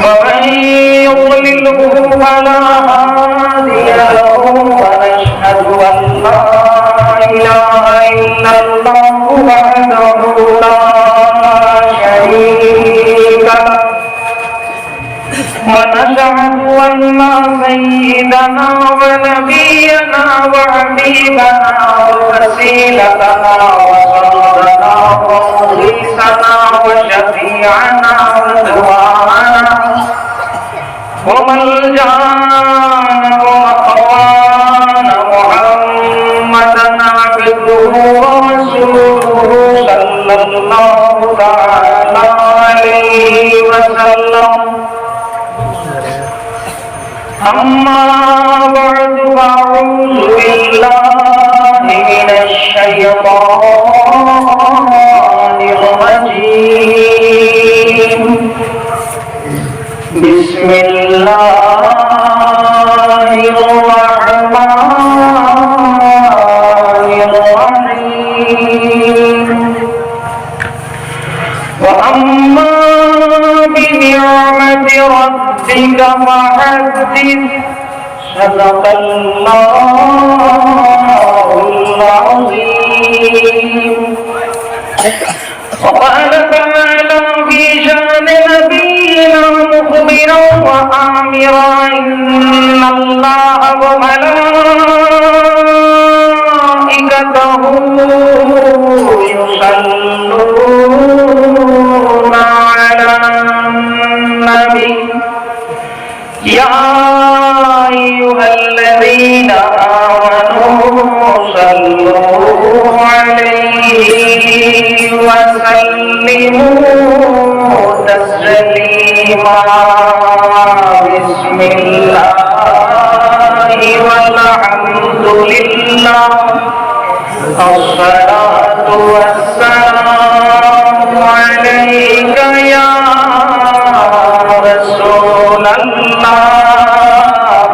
ومن يضلله فلا هادي له ونشهد أن لا إله إلا الله وحده لا شريك له ونشهد أن سيدنا ونبينا وحبيبنا ووسيلتنا وسندنا ومخلصنا وشفيعنا ودعاءنا وملجانا ومأوانا محمدا عبده ورسوله صلى الله تعالى عليه وسلم. أما بعد فأعوذ بالله من الشيطان الرجيم. بسم الله الرحمن الرحيم. وأما بنعمة ربك فحدث. صدق الله العظيم. وقال تعالى في شأن نبينا مخبرا وآمرا إن الله وملائكته يصلون على النبي يا أيها الذين آمنوا صلوا عليه وسلموا تسليما. بسم الله والحمد لله الصلاة والسلام عليك يا رسول الله.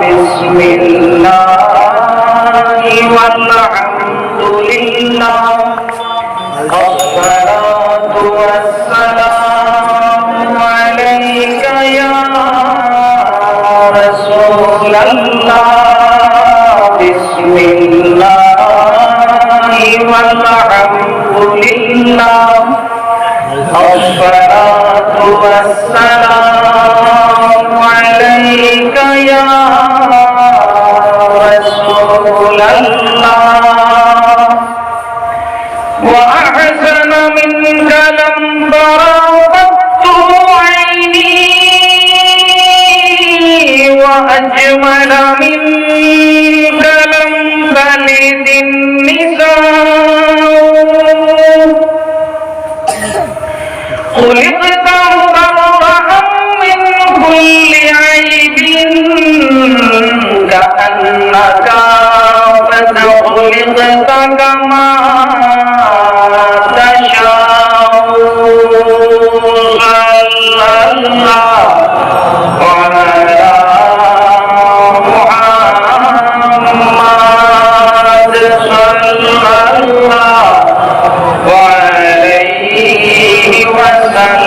بسم الله والحمد لله الصلاة والسلام عليك يا رسول الله. بسم الله والحمد لله الصلاة والسلام عليك يا رسول الله. وأحسن منك لم ترى قط عيني وأجمل منك لم تلد النساء. خلقت مبرأ من كل عيب كأنك قد خلقت كما تشاء. صلى الله على محمد صلى الله عليه وسلم.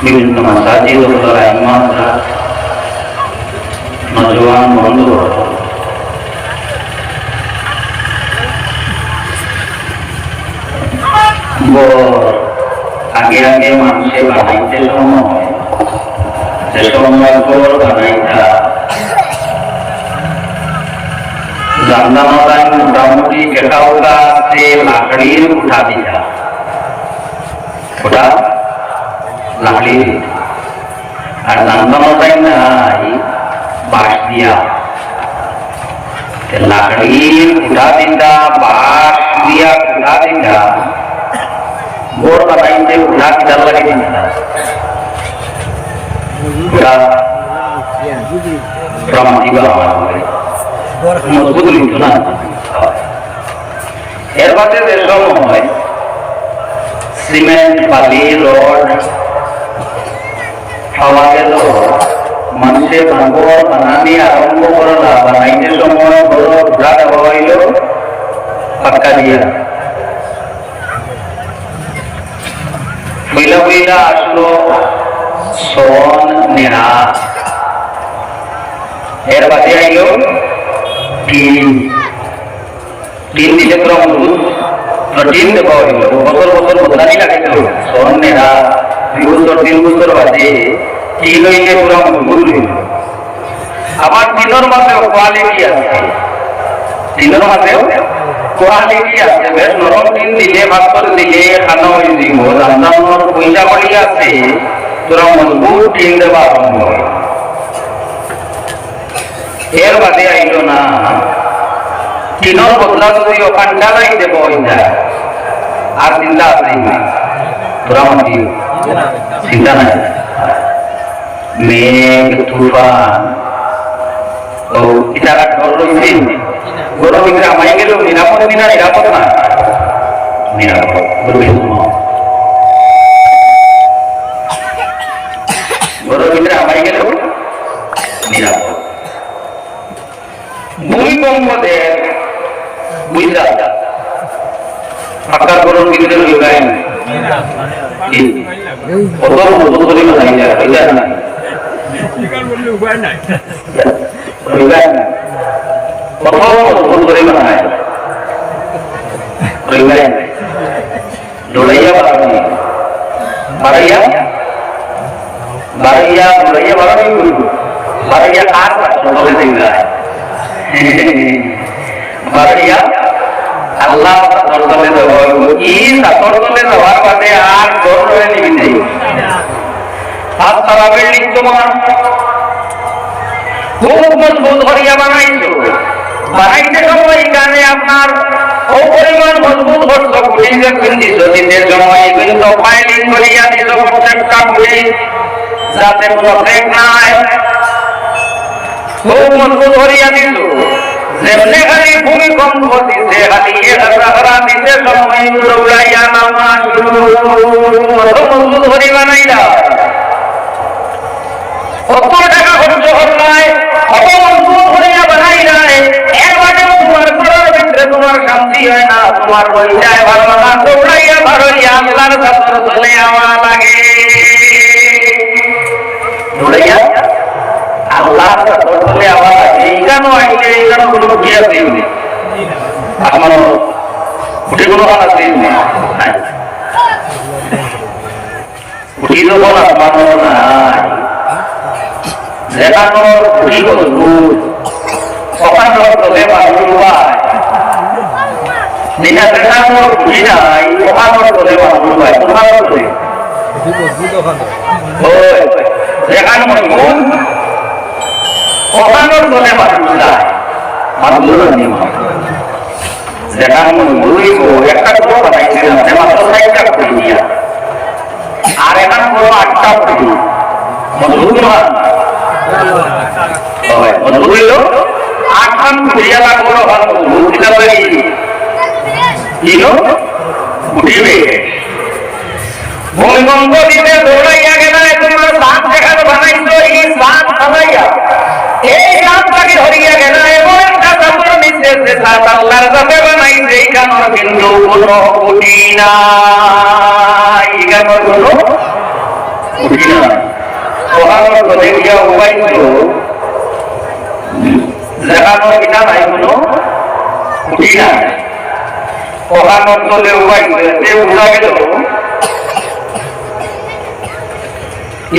বিভিন্ন মাসাজিদ ও ইমামরা নজওয়ান বন্ধু আগে আগে মানুষে বানাইতে সময় যে সময় বানাইতা জান্নাত মোটামুটি কেটাওটা সে লাকড়ির উঠা দিতা ওটা লাকড়ির আর জানতামটাই নাই বাঁশ দিয়া লাকড়ি কুটা দিনটা বাঁশ দিয়া কুটা দিনটা গোর বানাইতে কুটা কিটার লাগে দিনটা কুটা প্রমাণিবা মজবুত লিখতো না এর বাদে যে সময় সিমেন্ট বালি রড খাওয়া গেল মানুষের ভাঙ্গর বানানি আরম্ভ করলা বানাইতে সময় বড় ঘোড়া দেওয়া হইল পাক্কা দিয়া হইলা হইলা আসলো সন নেড়া এর বাদে আইল টিন দিলে পুরো মজবুত টিন দেওয়া হইল বছর বছর বদলানি লাগাইতে হইল সন নেড়া 2 বছর 3 বছর বাদে টিন হইলে পুরো মজবুত হইল আবার টিনের মাঝেও কোয়ালিটি আছে টিনের মাঝেও কোয়ালিটি আছে বেশ নরম টিন দিলে ভাস্কর দিলে খানা হয়ে দিব রান্নার পয়সা করি আছে পুরো মজবুত টিন দেওয়া আরম্ভ হয় এর বাদে আইল না টিনের বদলা যদি ওখান ডালাই দেব যায় আর চিন্তা আছে তোরা মাটি চিন্তা নাই মেঘ তুফান ও ইতারা ঘর রয়েছে ঘরের ভিতরে আমায় গেল নিরাপদ না নিরাপদ না নিরাপদ ঘরের ভিতরে আমায় গেল নিরাপদ ভূমিকম্পদের বুঝলা ফাঁকা ঘরের ভিতরে লুকায় না কত মজবুত করে বানাই যায় এটা না কত মজবুত করে বানায় দৌড়াইয়া বাড়ানি বাড়াইয়া বাড়াইয়া দৌড়াইয়া বাড়ানি বাড়াইয়া আর চলে যায় বাড়াইয়া আল্লাহ তরতলে দেব ই তরতলে দেওয়ার বাদে আর ঘর রয়ে নিবি নেই সাত তারা বিল্ডিং তোমার খুব মজবুত করিয়া বানাইছো বানাইতে সময় এখানে আপনার ও পরিমাণ মজবুত হচ্ছ কুড়িতে পিন্দিছ দিনের সময় কিন্তু ফাইলিং করিয়া দিল প্রত্যেকটা কুড়ি যাতে কোনো ব্রেক নাই খুব মজবুত করিয়া দিল যেমনি খালি ভূমিকম্প দিতে খালি হারা দিতে সময় দৌড়াইয়া নামা মজবুত করি বানাইলা কত টাকা খরচ হল নাই কত মজবুত করিয়া বানাই নাই একবারে তোমার ঘরের ভিতরে তোমার শান্তি হয় না তোমার রইটায় ভালো না দৌড়াইয়া ভারইয়া আল্লাহর ছাত্র চলে যাওয়া লাগে দৌড়াইয়া আল্লাহর ছাত্র চলে যাওয়া লাগে এইখানো আইলে এইখানো কোনো কি আছে আমার উঠে কোনো আছে উঠি যখন আসমানো নাই দেখানোর খুবই মজবুত ওখানোর তোলে মানুষ পায় যেটা দেখানোর খুবই নাই ওখানোর তোলে মানুষ পায় তোমার তোলে দেখানো মজবুত ওখানোর তোলে মানুষ যায় মানুষ দেখানো মজবুত একটা করে বানাইছিলাম মাত্র 6টা করে দিয়া আর এখানে বড় 8টা করে মজবুত না মজবুত আখান ঘুরিয়া লাগলো বুঝতে পারি উঠিবে ভূমিকম্প দিতে দৌড়াইয়া গেলে তোমরা সাপ দেখানো বানাইছো এই সাপ খাওয়াইয়া এই সাপটাকে ধরিয়া গেলে এমন একটা চাপড় নিচ্ছে যে সাপ আল্লাহর সাথে বানাইছে এইখানোর কিন্তু কোনো কুটি নাই এইখানোর কোনো কুটি নাই ওখানোর দেখিয়া উপাইছো দেখানোর কিনা নাই কোনো কুটি নাই ওখানোর চলে উপাইছে সে উঠা গেল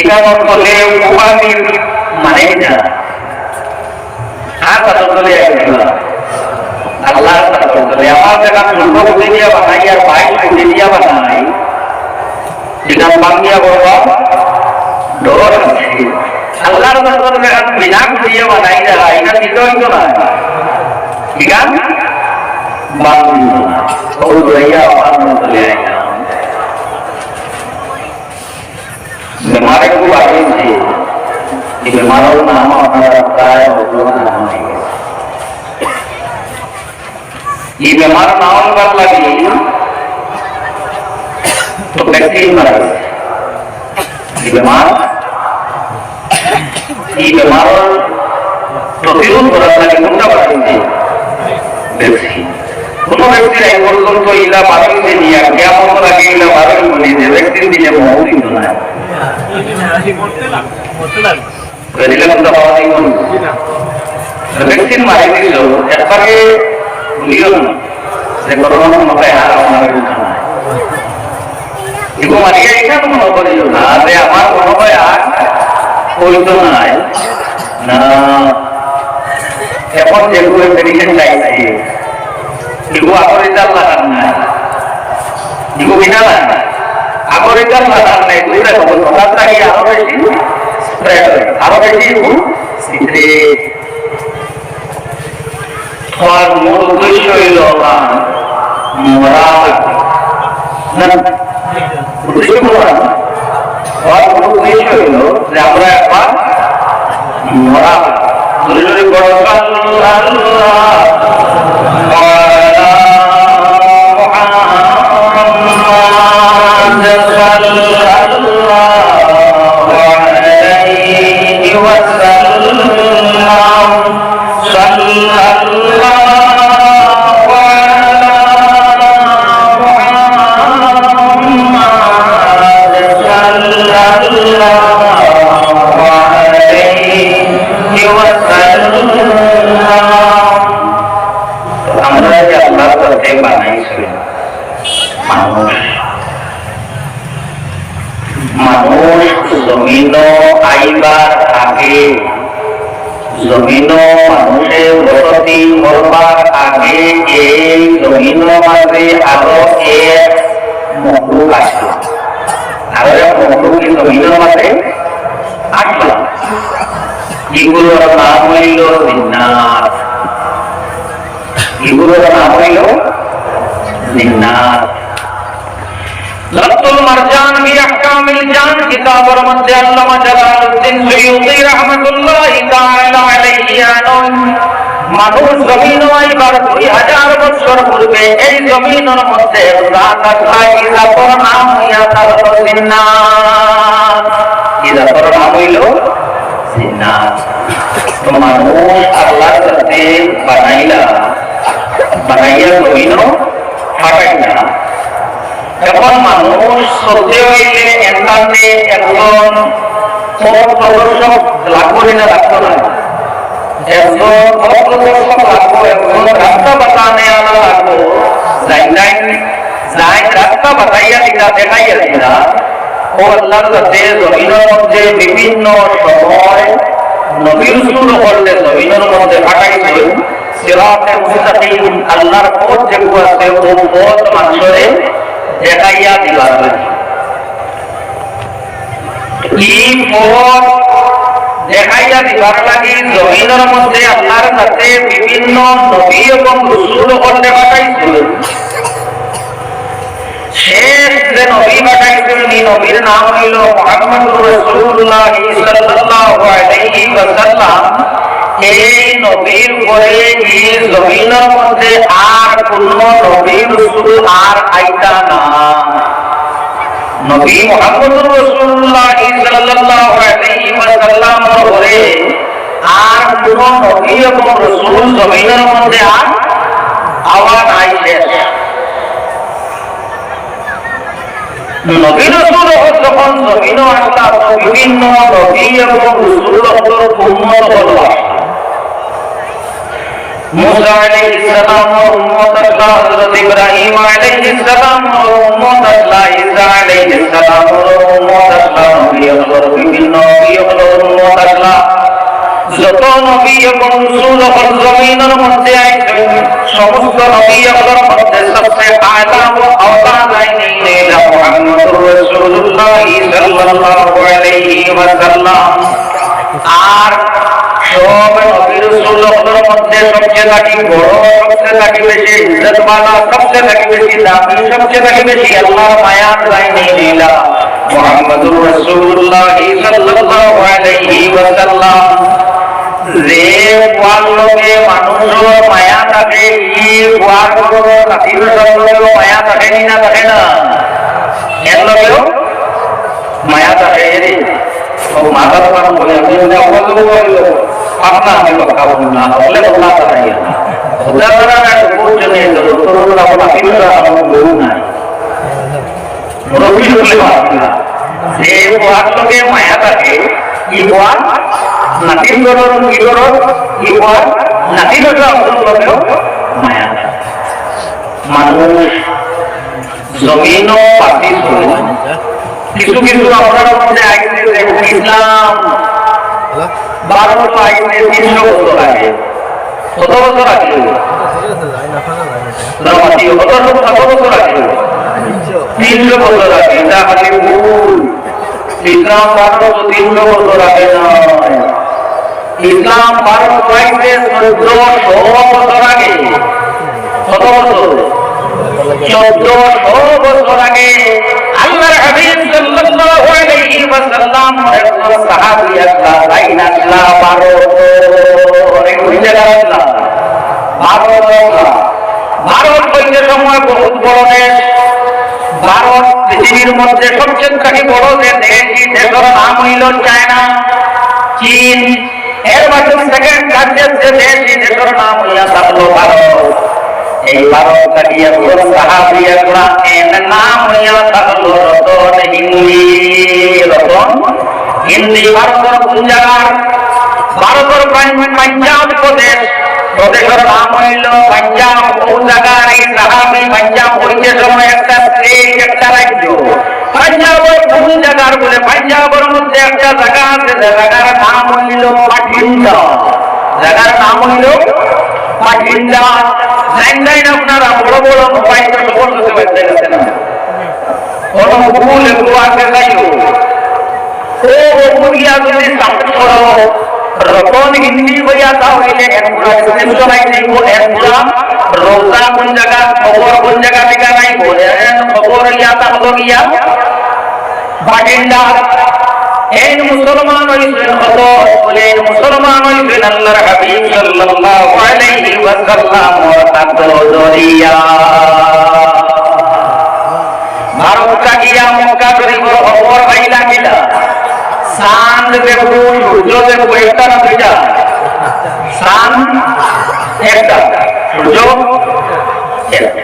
এখানোর চলে উপাধি মানে না আর কথা চলে আসছিল আল্লাহর কথা চলে আমার দেখা দুর্গ বুঝে দিয়া বানাই আর বাইক বুঝে দিয়া বানাই এখান বাঙ্গিয়া বলবা ডর আছে আল্লাহর দরবারে এখন বিনা খুঁজিয়ে বানাই না এটা ঠিক হইতো না ঠিক আছে বাকি ও দইয়া আমার চলে আইনা बीमार को आगे से ये बीमारों का नाम हमारा रखता है और लोगों का नाम नहीं है ये बीमार नाम कर लगी तो वैक्सीन मर गई ये बीमार प्रतिरोध করার লাগে কোনটা বাড়িতে ভ্যাকসিন কোন ভ্যাকসিন এই পর্যন্ত ইলা বাড়িতে নিয়ে কেমন লাগে ইলা বাড়ি বলি যে ভ্যাকসিন দিলে মৌরি না ভ্যাকসিন মারি দিল একবারে ভুলিও না যে করোনা মতে আর আপনার এগো মারিয়া এটা কোনো করিও না যে আমার কোনো ভয় আর হইতো নাই না এখন যেগুলো মেডিসিন চাইছে এগুলো আগরিকাল লাগান নাই এগুলো বিনা লাগান আগরিকাল লাগান নাই দুইটা খবর কথাটা কি আরো বেশি স্প্রেড হয় আরো বেশি সিদ্রে আর মূল উদ্দেশ্য হইল মরা না উদ্দেশ্য মরা আর মূল উদ্দেশ্য হইল যে আমরা একবার মরা দুজনে বড় জমিনো মানুষের বসতি করবার আগে এই জমিনের মাঝে আরো এক মখলুক আসলো আরো এক মখলুক জমিনের মাঝে আসলো এগুলোর নাম হইল জিন্নাত এগুলোর নাম হইল জিন্নাত লতুল মারজান ফি আহকামিল জান কিতাবের মধ্যে আল্লামা জালালউদ্দিন সুয়ুতী রাহমাতুল্লাহি তাআলা আলাইহি আনন মানুষ জমিন আইবার 2000 বছর পূর্বে এই জমিনের মধ্যে রাত আসলাই জাতর নাম হইয়া তার জিন্নাত এই জাতর নাম হইল জিন্নাত তো মানুষ আল্লাহর সাথে বানাইয়া জমিনও ফাটাইনা এখন মানুষ সত্যি হইলে এখানে একজন পথ প্রদর্শক লাগবে না লাগতো না একজন পথ প্রদর্শক লাগবো একজন রাস্তা বাতানে আনা লাগবো যাই রাস্তা বাতাইয়া দিলা দেখাইয়া দিলা ও আল্লাহর কাছে জমিনের মধ্যে বিভিন্ন সময় নবী রাসূল করলে জমিনের মধ্যে পাঠাইছিল সিরাতে মুস্তাকিম আল্লাহর পথ যেগুলো আছে ও পথ মানুষরে দেখাইয়া দিবার এই পথ দেখাইয়া দিবার লাগি জমিনের মধ্যে আল্লাহর সাথে বিভিন্ন নবী এবং রাসূল করতে পাঠাইছিল শেষ যে নবী পাঠাইছিল এই নবীর নাম হইল মুহাম্মদুর রাসূলুল্লাহ সাল্লাল্লাহু আলাইহি ওয়াসাল্লাম এই নবীর পরে এই জমিনের মধ্যে আর কোন নবী রাসূল আর আইতা না নবী মুহাম্মদুর রাসূলুল্লাহ সাল্লাল্লাহু আলাইহি ওয়াসাল্লাম পরে আর কোন নবী এবং রাসূল জমিনের মধ্যে আর আওয়াজ আইছে নবী রাসূল যখন জমিনে আসলা বিভিন্ন নবী এবং রাসূলদের উম্মত হলো मूसा अलैहिस्सलाम और उम्मत अल्लाह हजरत इब्राहिम अलैहिस्सलाम और उम्मत अल्लाह ईसा अलैहिस्सलाम और उम्मत अल्लाह नबी और বিভিন্ন নবী और उम्मत अल्लाह যত নবী এবং রাসূল জমিনের মধ্যে আইছেন সমস্ত নবী এবং মধ্যে সবচেয়ে আলা ও আওলা লাইনে মুহাম্মদুর রাসূলুল্লাহ সাল্লাল্লাহু আলাইহি ওয়াসাল্লাম। আর সব নবী রাসূলদের মধ্যে সবচেয়ে বড়, সবচেয়ে বেশি ইজ্জতওয়ালা, সবচেয়ে বেশি দামি, সবচেয়ে বেশি আল্লাহর মায়ার লাইনে লীলা মুহাম্মদুর রাসূলুল্লাহ সাল্লাল্লাহু আলাইহি ওয়াসাল্লাম। যে ওয়াল্লকে মানুষের মায়া থাকে, এই ওয়াল্লকে নাতির সঙ্গেও মায়া থাকে না, থাকে না? এর লগেও মায়া থাকে। ও মাথার কারণ বলে আপনার আমি কথা বলুন না হলে কথা থাকে না। উদাহরণ একটা বলছেন গরু নাই রবি বলে না, যে ওয়াল্লকে মায়া থাকে কি ওয়াল নাতির গরর কি গরর কি ওয়াল নাতির লগেও মায়া থাকে। মানুষ জমিন পাতি কিছু কিছু আপনার মধ্যে আইনে ইসলাম 12 আইনে 300 বছর আগে, কত বছর আগে? 300 বছর আগে। এটা খালি ভুল। ইসলাম 300 বছর আগে নয়, ইসলাম 1400 বছর আগে। কত বছর? 1400 বছর আগে আল্লাহর হাবিব সাল্লাল্লাহু আলাইহি ওয়াসাল্লাম একজন সাহাবী আল্লাহ লাইন আল্লাহ 12 কইতে সময় বহুত বড় দেশ। ভারত পৃথিবীর মধ্যে সবচেয়ে বড় যে দেশ, দেশের নাম হইল চায়না, চীন। এর মধ্যে সেকেন্ড লার্জেস্ট যে দেশ, দেশের নাম হইয়া থাকলো ভারত। এই ভারত কাটিয়া সাহাবী একজন এর নাম হইয়া থাকলো রতন হিন্দি। রতন হিন্দি ভারতের কোন জায়গার? ভারতের পাঞ্জাব প্রদেশ, প্রদেশের নাম হইল পাঞ্জাব। কোন জায়গার? এই সাহাবী পাঞ্জাব হইতে সময় একটা স্টেট, একটা রাজ্য। পাঞ্জাবের কোন জায়গার বলে? পাঞ্জাবের মধ্যে একটা জায়গা আছে, জায়গার নাম হইল পাঠিন্দা। জায়গার নাম হইল পাঠিন্দা। জানেন আপনারা? বড় বড় মোবাইল তো সবল হতে পারছে না, কোন ভুল একটু আছে যাইও ও বুড়িয়া যদি সাপোর্ট করো রতন হিন্দি হইয়া তাহলে একপুরা সিস্টেম আই নাই বলে একপুরা রোজা কোন জায়গা, খবর কোন জায়গা থেকে নাই বলে খবর ইয়া তাহলে গিয়া বাগিন্দা। এই মুসলমান হইছেন কত বলে? মুসলমান হইছেন আল্লাহর হাবিব সাল্লাল্লাহু আলাইহি ওয়াসাল্লাম তার দরিয়া। ভারত কাটিয়া মক্কা শরীফের খবর পাইলা কিনা? চাঁদ দেখবো, সূর্য দেখবো, একটা না দুইটা? চাঁদ একটা, সূর্য একটা।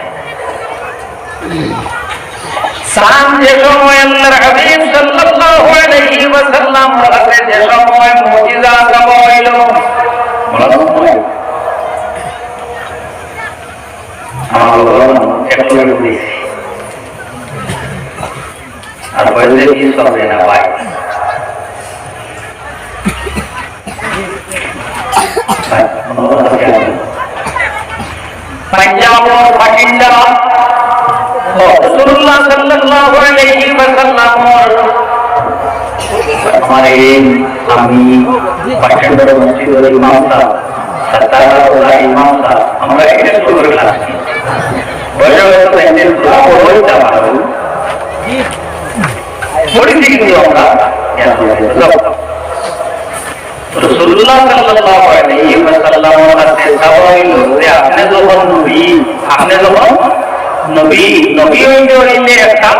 চাঁদ যে সময় আল্লাহর হাবিব সাল্লাল্লাহু আলাইহি ওয়াসাল্লাম কাছে যে সময় মুজিজা দেওয়া হইল, আর বললে কি সবে না ভাই? পাঞ্জাব বাসিন্দা রাসূলুল্লাহ সাল্লাল্লাহু আলাইহি ওয়াসাল্লাম আমি বাসিন্দার মসজিদের ইমাম সাহেব সরকার ইমাম সাহেব আমরা এখানে শুরু করলাম। বড় বড় প্যান্ডেল বড়টা ভালো পড়েছি কিন্তু আমরা রাসূলুল্লাহ সাল্লাল্লাহু আলাইহি ওয়াসাল্লাম কাছে সবাই বলে আপনি যখন নবী হইলে একটা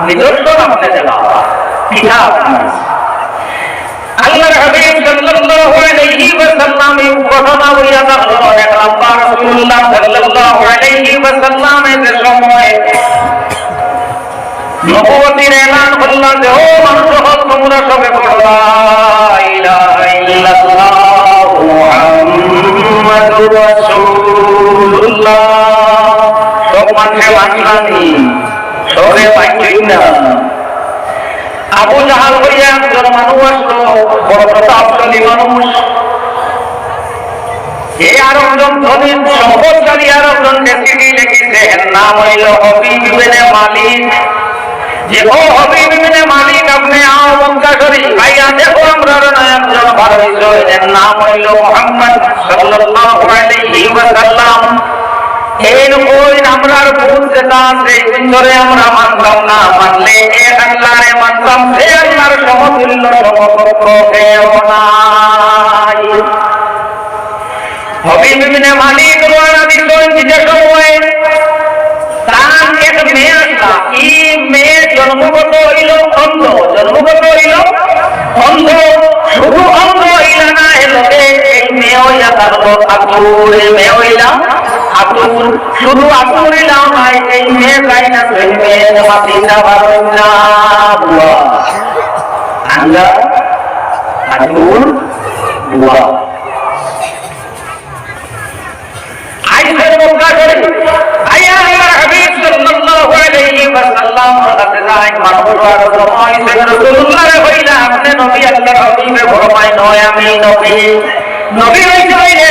নিদর্শন আপনি দেওয়া কিতাব। আল্লাহর হাবিব সাল্লাল্লাহু আলাইহি ওয়াসাল্লাম এই ঘটনা বলিয়া থাকলো এক লম্বা। রাসূলুল্লাহ সাল্লাল্লাহু আলাইহি ওয়াসাল্লাম এর সময় নবুয়তের এলান করলেন যে ও মানুষ তোমরা সবে পড়ো লা ইলাহা ইল্লাল্লাহ মুহাম্মাদুর রাসূলুল্লাহ। সব মানুষে মানলানি, সবে পাইছি না। আবু জাহাল হইয়া একজন মানুষ আসলো, বড় প্রতাপশালী মানুষ, এই আরেকজন ধনী সম্পদশালী আরেকজন ব্যক্তি লিখেছে, এর নাম হইল হবিব ইবনে মালিক। যে ও হবিব ইবনে মালিক, আপনি আও মক্কা শরীফ আইয়া দেখো আমরা একজন ভালো হইল, এর নাম হইল মুহাম্মদ সাল্লাল্লাহু আলাইহি ওয়াসাল্লাম। এর ওই আমরার ভুল যেটা আছে ধরে আমরা মানতাম না, মানলে এক আল্লাহরে মানতাম, সে আল্লাহর সমতুল্য সমকক্ষ কেউ নাই। হবিব ইবনে মালিক রওনা দিলেন যে সময় তার এক মেয়ে আসলা, এই মেয়ে জন্মগত হইল অন্ধ, জন্মগত হইল অন্ধ। শুধু অন্ধ হইল না, এলোকে এই মেয়ে হইলা তার আতুর, মেয়ে হইলা আতুর। শুধু আতুর হইলাম নাই, এই মেয়ে যাই না, সেই মেয়ে মাতিনা পারেন না বুয়া আঙ্গা আতুর বুয়া। আইসের মক্কা শরীফ আইয়া আল্লাহর হাবিব সাল্লাল্লাহু আলাইহি ওয়াসাল্লাম বলতে যায়, মানুষের সময় থেকে রাসূলুল্লাহর হইলা আপনি নবী, আল্লাহর হাবিবে ফরমায় নয় আমি নবী। নবী হইতে হইলে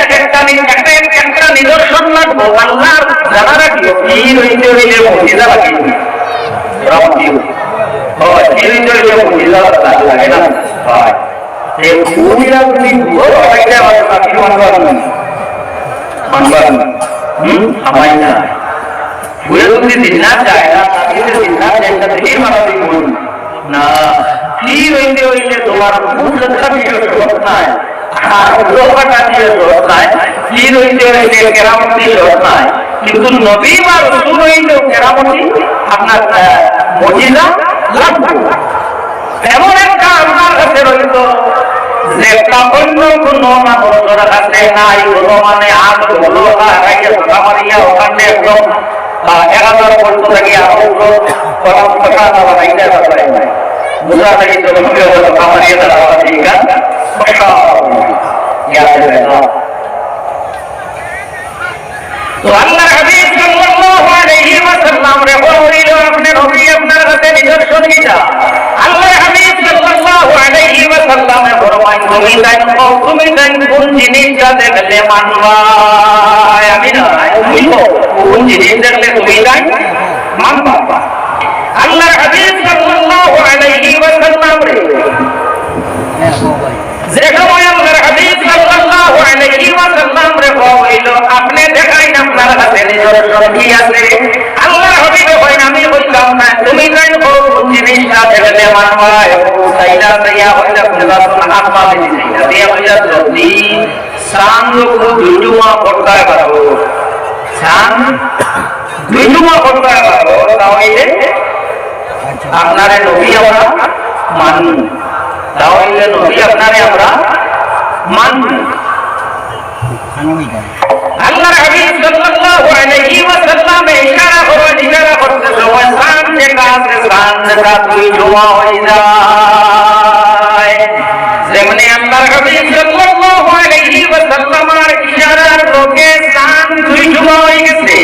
একটা নিদর্শন লাগবো, আল্লাহর জানা রাখিও। পীর হইতে হইলে মুজিজা লাগে, হয় পীর হইতে হইলে মুজিজা লাগে না, হয় এই পূরা তুমি বড় হইতে হবে না, কি মানবার না মানবার না আমায় না পুরো তুমি দিনা চায় না, কিন্তু দিনা চাইটা দেখি মানবি বল না। কি হইতে হইলে তোমার মুখ খাবি শর্ত নাই, আর লোকটা দিয়ে শর্ত নাই। কি হইতে হইলে কেরামতি শর্ত নাই, কিন্তু নবী বা রাসূল হইলে কেরামতি আপনার মুজিজা লাগবে। এমন একটা আল্লাহর কাছে রইল যেটা অন্য কোন মানুষের কাছে নাই। কোনো মানে আগ হলো আগে মারিয়া ওখানে একদম 11 পর্যন্ত থেকে আরো পরম্পরা বানাইতে পারে না। মুদ্রা থেকে চলে গেল কামারিয়া দ্বারা ঠিক আছে, তো আল্লাহর হাবিব সাল্লাল্লাহু আলাইহি ওয়াসাল্লাম রে বলিল আপনি নবী, আপনার কাছে নিদর্শন কিটা? আল্লাহর হাবিব সাল্লাল্লাহু আলাইহি ওয়াসাল্লাম ফরমায় তুমি জান কোন জিনিসটা দেখলে মানবা? আমি না বলবো কোন জিনিস দেখলে তুমি জান মানবা। আল্লাহর হাবিব সাল্লাল্লাহু আলাইহি ওয়াসাল্লাম রে যে সময় আল্লাহর হাবিব সাল্লাল্লাহু আলাইহি ওয়াসাল্লাম রে বলিল আপনি দেখাইন আপনার কাছে নিদর্শন কি আছে? আল্লাহর হাবিব কইন আমি বললাম না, তুমি জান কোন জিনিসটা দেখলে মানবা। সাইদা দিয়া হইলা কুলবাতুন আহমাদ দিনা দিয়া হইলা যদি সান কো দুজুমা করতে পারো, সান দুজুমা করতে পারো তাহলে আপনারে নবী আমরা মানব, তাহলে নবী আপনারে আমরা মানব। আল্লাহর হাবিব সাল্লাল্লাহু আলাইহি ওয়াসাল্লাম ইশারা করতে সময় সান দেখা দুই জমা হয়ে যায়। যেমনি আল্লাহর হাবিব সাল্লাল্লাহু আলাইহি ওয়াসাল্লামের ইশারার লোকে সান দুই জমা হয়ে গেছে।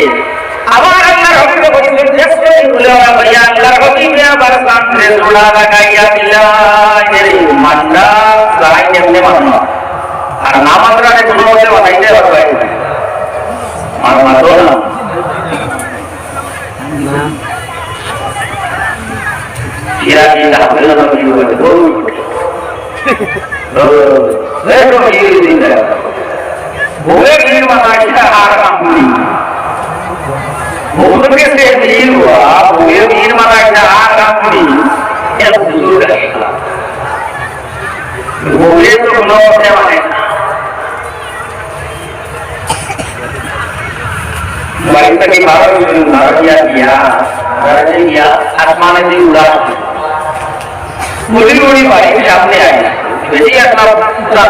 আবার আল্লাহর হাবিব বলেছেন দেখো এগুলো ভাইয়া আল্লাহর হাবিব আবার সামনে জোড়া লাগাইয়া দিলেন। মান্না যাই কেমনে মানো আর না মাত্রানে কোনো মতে বানাইতে পারবে আর মাত্র না এরা কি তাহলে না কি বলে দেখো এই দিন বলে দিন মানাইটা আর কামনি বলে কে দিন হুয়া বলে দিন মানাইটা আর কামনি এটা বুঝুর গাইলা বলে তো কোনো মতে মানে बारिश के बाहर नारिया किया आसमान से उड़ा मुझे बड़ी बारिश सामने आई बेटी अपना उड़ा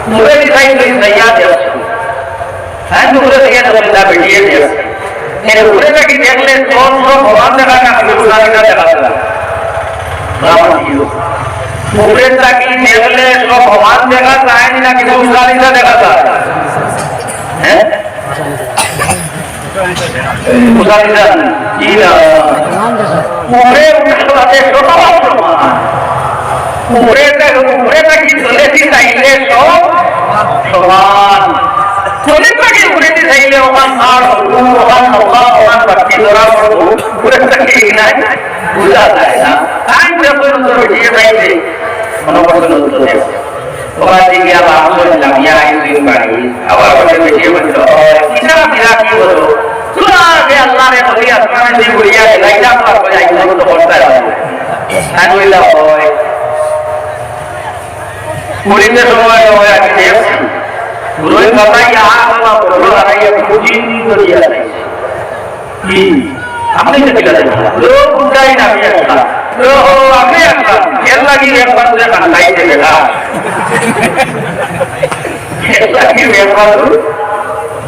मुझे दिखाई तो सैया दे है मुझे सैया तो बंदा बेटी है मेरे पूरे का कि देख ले तो भगवान जगह का गुरुदार का जगह था राम जी पूरे का कि देख ले तो भगवान जगह का है ना कि गुरुदार का जगह था हैं मुसाफिर जीना पूरे उठते छोटा पूरे तक की चले थी साइले सो समान ঘুরেতে চাইলে ওখান আর ওখান নৌকা ওখান বাড়তি ধরা পুরো ঠিক নাই বুঝা যায় না তাই যখন উত্তর দিয়ে চাইছে কোনো প্রশ্ন উত্তর দেবে ওখান থেকে আবার বললাম ইয়া আইসিউ বাড়ি আবার ওখানে বেশি বলছিল কিনা ফিরা কি বলো তোরা যে আল্লাহ রে বলি আসমানে দিয়ে ঘুরিয়া লাইলা পার করে আইসা তো করতে হবে তাই বললা হয় পুরিতে সময় হয় আজকে দেখছি পুরোই কথাই আল্লাহ বললো আর এই পুঁজি তো দিয়া যায় কি আপনি তো দিলা দেন লোক উঠাই না আমি একটা তো আপনি একটা এর লাগি একবার যে কাটাই দেবে না এর লাগি একবার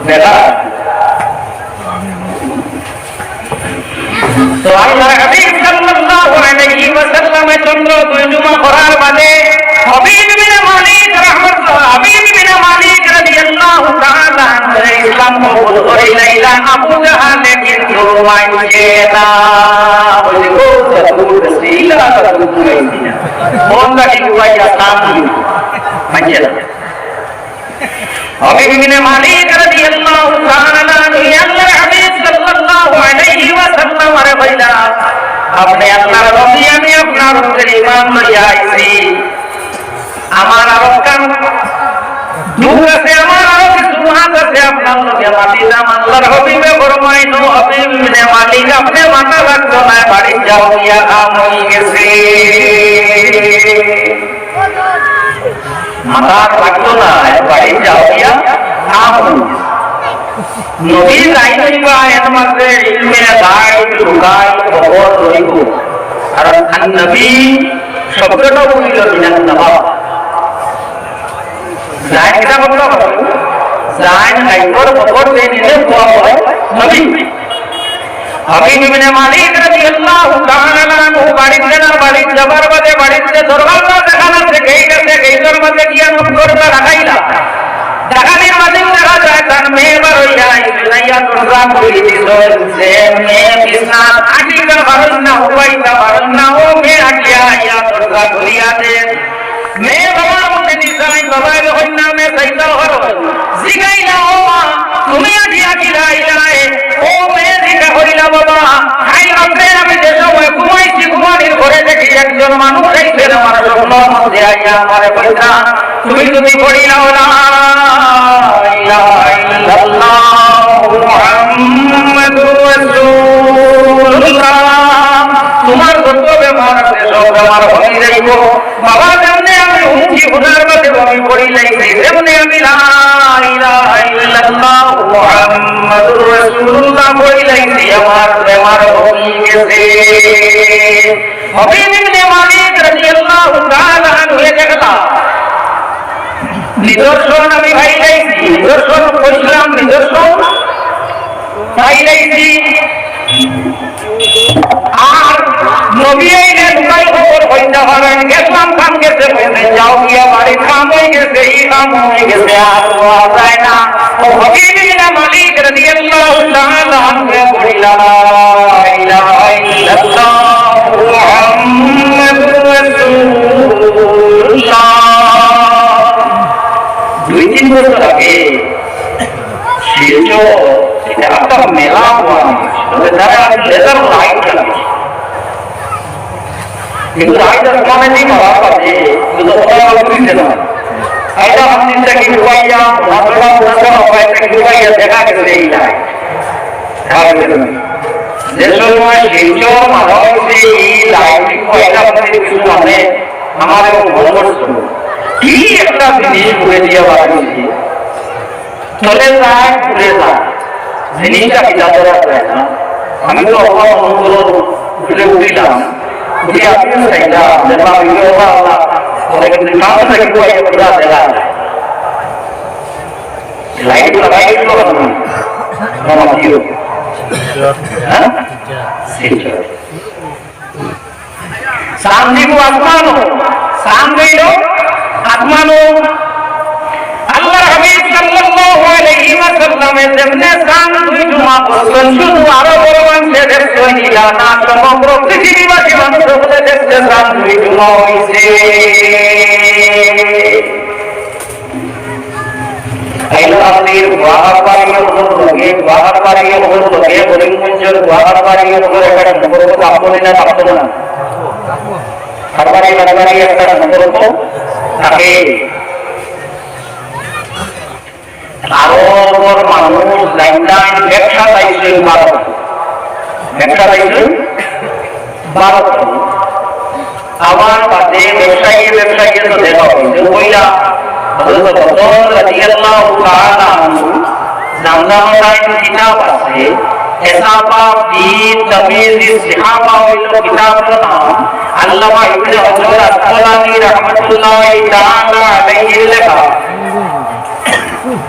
দেখা তো আল্লাহ হাবিব সাল্লাল্লাহু আলাইহি ওয়াসাল্লাম চন্দ্র দুইজুমা করার বাদে হাবিব বিন মালিক রাহমাতুল্লাহ হাবিব বিন মালিক রাদিয়াল্লাহু তাআলা ইসলাম কবুল করিলা আবু জাহালে কিন্তু মানছে না বলে ও রাসূল রাসূলা রাসূলাইনা বন্ধা কি কুয়াইয়া সামনে মানছে না হাবিব বিন মালিক রাদিয়াল্লাহু তাআলা আল্লাহর হাবিব সাল্লাল্লাহু আলাইহি ওয়াসাল্লাম আরে ভাইরা আপনি আল্লাহর নবী আমি আপনার উপরে ঈমান লইয়া আইছি আমার আরকান দুঃখ আছে আমার আরো কিছু হাত আছে আপনার লগে মাটি দাম আল্লাহর হাবিবে ফরমাইনো হাবিব বিন মালিক আপনি মাথা রাখতো না বাড়ি যাও ইয়া কাম হই গেছে মাথা রাখতো না বাড়ি যাও ইয়া কাম হই গেছে নবী লাইনইবা এর মধ্যে ইলমে গায়ব লুগাই খবর রইব আর নবী শব্দটা বলিল বিনান নবা জায়েন এটা বলল জায়েন গায়বর খবর দিয়ে নিলে বলা হয় নবী হাবিব ইবনে মালিক রাদিয়াল্লাহু তাআলা আনহু বাড়ি যাবার বাদে বাড়িতে দরবারটা দেখানো থেকে গেইটার মধ্যে গিয়া মুখ করতে লাগাইলা দেখানির মাঝে দেখা যায় তার মেয়ে বারইয়া ইলাইয়া দরজা খুলে দিল সে মেয়ে বিছানা আটিকা বারণ না হইতা বারণ না ও মেয়ে আটিয়া ইয়া দরজা খুলিয়া দে মেয়ে বাবা মুখে দিছাই বাবা হই না মে সাইতা হর জিগাইলা ও মা তুমি আটিয়া কিলাইলাই ও মেয়ে দিকা হইলা বাবা হাই রাতে আমি যে সময় ঘুমাইছি ঘুমানির ঘরে দেখি একজন মানুষ আইছে আমার স্বপ্নের মধ্যে আইয়া আমারে কইতা তুমি পড়িলাও না তোমার যত বেমার আছে সব বেমার হয়ে যাইব বাবা যেমনি আমি উঠি উঠার মধ্যে আমি পড়ি লাইছি যেমনি আমি লা ইলাহা ইল্লাল্লাহ মুহাম্মাদুর রাসূলুল্লাহ পড়ি লাইছি আমার বেমার হয়ে গেছে হাবিব ইবনে মালিক রাদিয়াল্লাহু তাআলা আনহু দেখলা নিদর্শন আমি ভাই লাইছি নিদর্শন কইলাম নিদর্শন ভাই লাইছি আর নবী আইলে দুটাই খবর হইতা পারেন গেলাম কাম গেছে বলে যাও গিয়া বাড়ি কাম হয়ে গেছে এই কাম হয়ে গেছে আর হওয়া যায় না ও হাবিব ইবনে মালিক রাদিয়াল্লাহু তাআলা আনহু বলিলা লা ইলাহা ইল্লাল্লাহ মুহাম্মাদুর রাসূলুল্লাহ 2-3 বছর আগে শিলচর এটা একটা মেলা হওয়া তারা লেজার লাইট লাগিয়েছে কিন্তু লাইটের কারণে নেই মারা পাচ্ছে কিন্তু ওরা দিতে না এটা হাতিটা কি হুয়াইয়া মাত্রা পুরো হয়তো কি হুয়াইয়া দেখা গেছে এই লাইট যে সময় শিলচর মারা হয়েছে এই লাইট কয়টা মধ্যে কিছু মানে আমার মনে করছে কি একটা জিনিস ঘুরে দিয়ে বাড়িয়েছি চলে যায় ঘুরে যায় জিনিসটা কি যাদের আছে না আমি তো অভাব অনুগুলো ঘুরে উঠিলাম উঠে আপনি চাইলাম যেটা আমি কিন্তু কাজ থেকে পুরা দেখা যায় লাইট লাগাই দিল सामने को आसमानो सामने लो आसमानो अल्लाह हबीब सल्लल्लाहु अलैहि वसल्लम যেমনে সান দুই জুমা পড়ছেন শুধু আরো বড় মানুষে দেখছো নিলা না সমগ্র পৃথিবীবাসী মানুষ বলে দেখছে সান দুই জুমা হইছে আইলো মহারাজের গুয়াহাটবাড়িয়ে হলকে গুয়াহাটবাড়িয়ে হলকে করিমগঞ্জের গুয়াহাটবাড়িয়ে হল একটা সম্পর্ক আপনি না থাকতো না সরকারি সরকারি একটা সম্পর্ক থাকে আরো মানুষ লাইন লাইন ব্যবসা চাইছে ভারত ব্যবসা চাইছে ভারত আমার কাছে ব্যবসায়ী তো দেখা হয়েছে ওইলা হযরত ওমর রাদিয়াল্লাহু তাআলা জামদামায় কিতাব আছে এসাবা ফি তামিজ সাহাবা হইল কিতাবের নাম আল্লামা ইবনে হযরত আসকালানী রাহমাতুল্লাহি তাআলা আলাইহি লেখা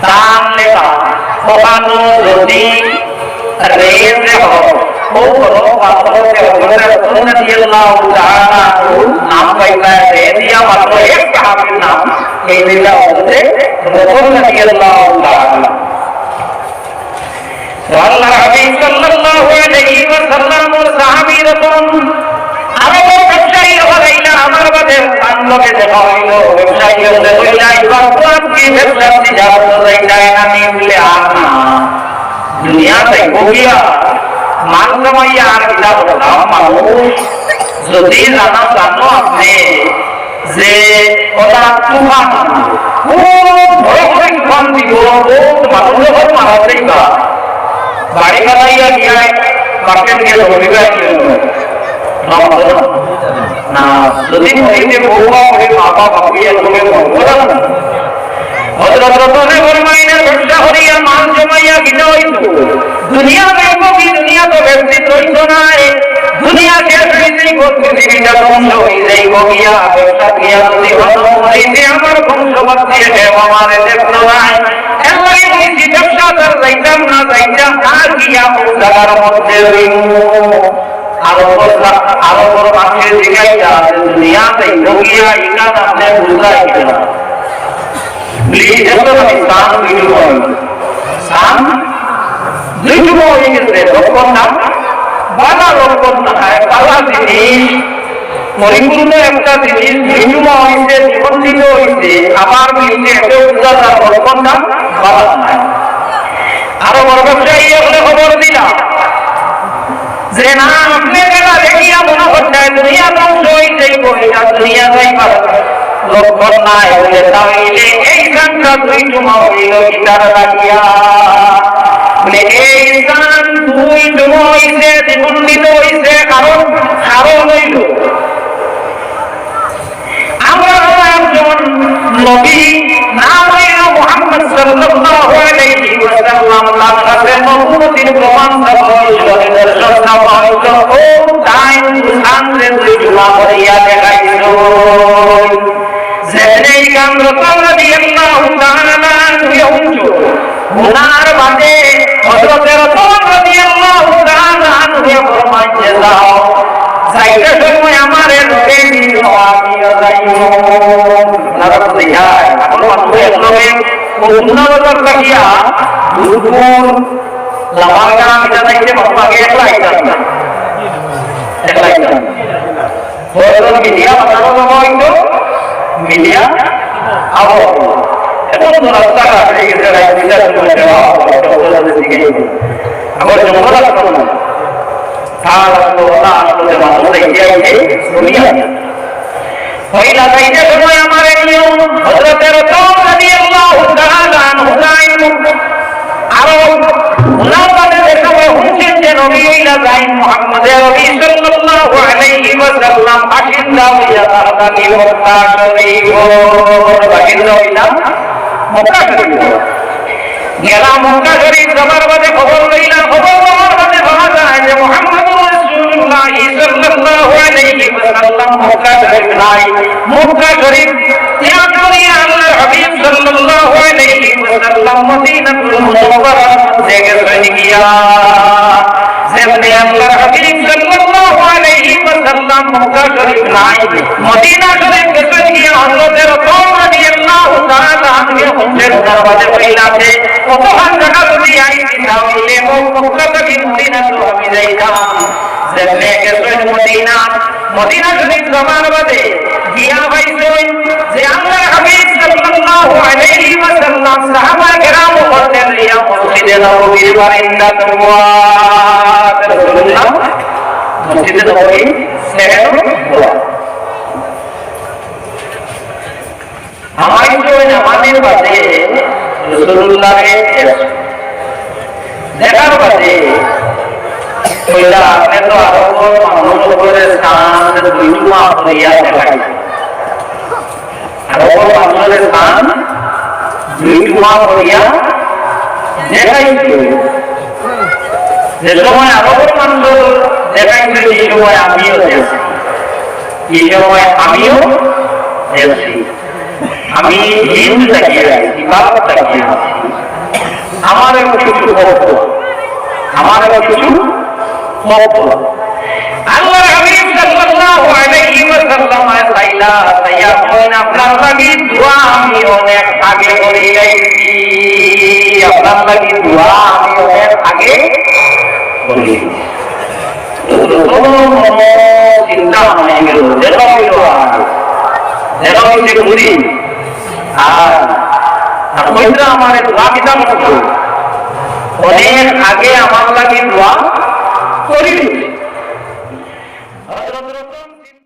তার লেখা ওখানে যদি রেজে হয় ও বড় পাথরকে হযরত রাসূল রাদিয়াল্লাহু তাআলা নাম পাইলা রেজিয়া মাত্র এক সাহাবীর নাম এই দিলা হচ্ছে রাসূল রাদিয়াল্লাহু তাআলা আল্লাহ হাবিব সাল্লাল্লাহু আলাইহি ওয়াসাল্লাম ওর সাহাবী রতন আরো ব্যবসায়ী হইলা আমার বাদে বান্ধবে দেখা হইল ব্যবসায়ী হইলা ইবাদত কি ব্যবসা তিজারত হইলা না নিলে আনা দুনিয়া থেকে গিয়া মান সময় আর কিতাব পড়াও মানুষ যদি জানো আপনি যে ওটা তুফান খুব বড় করে তুফান দিব মানুষের ঘর মারা যাইবা বাড়ি বানাইয়া গিয়া মার্কেট গিয়ে ধরিবা না যদি মহিতে বউয়া হয়ে মা বাবা হইয়া তুমি বলবো না হযরত রসুলের ফরমাইলেন ব্যবসা করিয়া মান জমাইয়া কিনা হইতো দুনিয়া দেখব কি দুনিয়া তো ব্যক্তি রইতো না দুনিয়া কে হইতেই পৃথিবীটা ধ্বংস হয়ে যাইব গিয়া ব্যবসা গিয়া যদি হতো হইতে আমার বংশবত দিয়ে দেব আমারে দেখতো না এলাই হইছি ব্যবসা তার যাইতাম না আর গিয়া জায়গার মধ্যে আরো বড় মানুষের জিজ্ঞাসা দুনিয়াতে গিয়া ইকান আপনি বুঝাই কিনা প্লিজ স্থান দুইটুকু হয়ে গেছে লক্ষণ না বালা লক্ষণ না বালা জিনিস পরিপূর্ণ একটা জিনিস দুইটুকু হয়েছে জীবনচিত হয়েছে আবার মিলছে এটাও বুঝা তার লক্ষণ না বালা নাই আরো বড় ব্যবসায়ী হলে খবর দিলাম যে না আপনি বেলা দেখিয়া মনে করছে দুনিয়া ধ্বংস হয়েছে দুনিয়া যাই পারে লক্ষণ নাই হলে তাহলে এই গানটা দুই জমা হইল গিটার লাগিয়া বলে এই গান দুই জমা হইছে দ্বিগুণিত হইছে কারণ হইল আমরা একজন নবী নাম হইল মুহাম্মদ সাল্লাল্লাহু আলাইহি ওয়াসাল্লাম তার কাছে নবুয়তির প্রমাণ হইল নিদর্শন হইল ও টাইম সামনে দুই জমা করিয়া দেখাইল যেই গান রসুল রাদিয়াল্লাহু তাআলা আনহু উনার বাদে হযরত রাসূল রাদিয়াল্লাহু তাআলা আনহু ফরমাইছে দাও যাইতে সময় আমারে লোকে দিও আমিও যাইও নরক দিয়ায় আপন মানুষের লোকে উন্নতর লাগিয়া দুপুর লামার গান এটা যাইতে বাবাকে একলাই না বড় মিডিয়া বানানো হইতো মিডিয়া আবো এখন তো রাস্তাঘাট হয়ে গেছে রাস্তা চলে যাওয়া আমার জঙ্গল আসতো না তার ওটা আসলে মানুষ দেখে আছে দুনিয়া পয়লা যাইতে সময় আমার নিয়ম হযরত রাসূল রাদিয়াল্লাহু তাআলা আনহু আরো উনার বাদে সময় হুনছেন যে নবী ইলা যাইন মুহাম্মদ নবী সাল্লাল্লাহু আলাইহি ওয়াসাল্লাম বাসিন্দা হইয়া তারা কি মক্কা শরীফ বাসিন্দা হইলা মক্কা শরীফ গেলা মক্কা শরীফ যাবার বাদে খবর লইলা খবর পাওয়ার বাদে বলা যায় যে মুহাম্মদুর রাসূলুল্লাহ সাল্লাল্লাহু আলাইহি ওয়াসাল্লাম মক্কা শরীফ নাই মক্কা শরীফ ত্যাগ করিয়া আল্লাহর হাবিব সাল্লাল্লাহু আলাইহি ওয়াসাল্লাম মদিনাতুল মুনাওয়ারা থেকে চলে গিয়া যেমনি আল্লাহর হাবিব সাল্লাল্লাহু আলাইহি ওয়াসাল্লাম মক্কা শরীফ নাই মদিনা শরীফ থেকে গিয়া হযরত রাসূল রাদিয়াল্লাহু তাআলা আনহু হচ্ছেন দরবাজে পৌঁছাতে কতক্ষণ জায়গা যদি আইছি তাহলে মক্কা থেকে মদিনা তো আমি যাইতাম যেমনি গেছেন মদিনা শরীফ যাবার বাদে গিয়া পাইছেন যে আল্লাহর হাবিব সাল্লাল্লাহু আলাইহি ওয়াসাল্লাম সাহাবা কেরাম নববীর বারিন্দা তোমার রাসূলুল্লাহ মসজিদে নববী সেখানে দোয়া আমাদের বাদে রাসূলুল্লাহকে দেখার বাদে কইলা আপনি তো আরো মানুষ করে স্থান দুইটুমা হইয়া দেখাই আরো মানুষের স্থান দুইটুমা হইয়া দেখাইছে যে সময় আরো মানুষ দেখাইছে এই সময় আমিও দেখছি এই সময় আমিও দেখছি আমি হিন্দু তাকিয়ে আছি ইবাদত তাকিয়ে আছি আমারও কিছু হক আমারও কিছু হক আল্লাহ হাবিব সাল্লাল্লাহু আলাইহি ওয়াসাল্লাম আলাইলা সাইয়াতুন আপনার লাগি দোয়া আমি অনেক আগে করে আইছি আপনার লাগি দোয়া আমি অনেক আগে করি চিন্তা হয়ে গেল যে ঘুরি আর কইরা আমার দোয়া কিতাব অনেক আগে আমার লাগি দোয়া করি